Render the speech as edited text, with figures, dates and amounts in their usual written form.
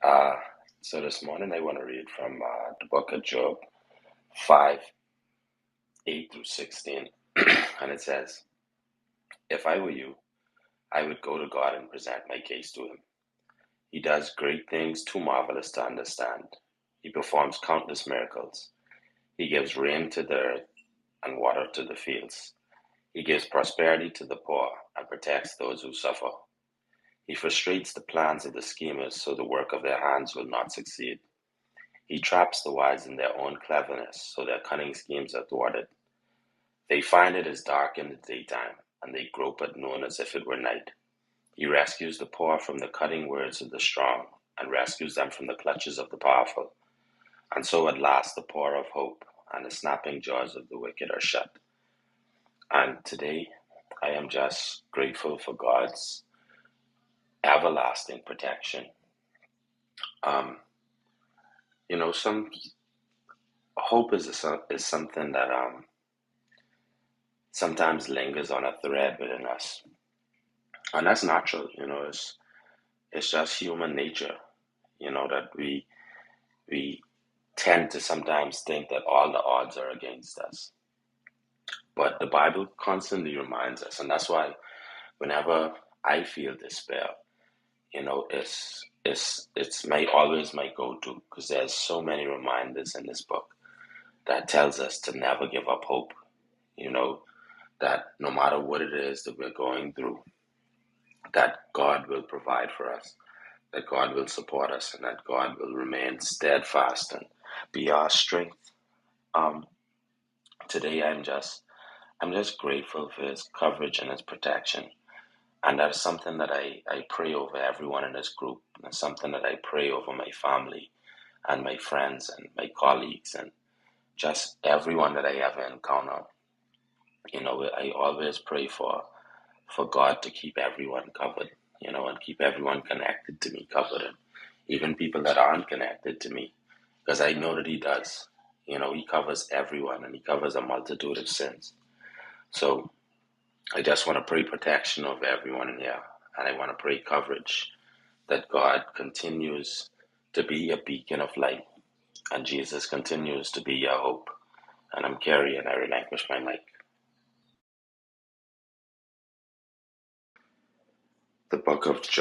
Uh, so this morning I want to read from the book of Job 5, 8 through 16. And it says, if I were you, I would go to God and present my case to him. He does great things too marvelous to understand. He performs countless miracles. He gives rain to the earth and water to the fields. He gives prosperity to the poor and protects those who suffer. He frustrates the plans of the schemers so the work of their hands will not succeed. He traps the wise in their own cleverness, so their cunning schemes are thwarted. They find it is dark in the daytime, and they grope at noon as if it were night. He rescues the poor from the cutting words of the strong, and rescues them from the clutches of the powerful. And so at last the poor of hope and the snapping jaws of the wicked are shut. And today I am just grateful for God's everlasting protection. Um, some hope is something that sometimes lingers on a thread within us, and that's natural. It's just human nature. That we tend to sometimes think that all the odds are against us, but the Bible constantly reminds us, and that's why whenever I feel despair, it's my always my go-to because there's so many reminders in this book that tells us to never give up hope. You know that no matter what it is that we're going through, that God will provide for us, that God will support us, and that God will remain steadfast and be our strength. Um, Today, I'm just grateful for His coverage and His protection, and that's something that I pray over everyone in this group. And it's something that I pray over my family and my friends and my colleagues and just everyone that I ever encounter. I always pray for God to keep everyone covered, and keep everyone connected to me covered, and even people that aren't connected to me, because I know that He does. He covers everyone and He covers a multitude of sins. So I just want to pray protection over everyone in here, and I want to pray coverage that God continues to be a beacon of light, and Jesus continues to be your hope. And I'm Kerry, and I relinquish my mic. The book of John.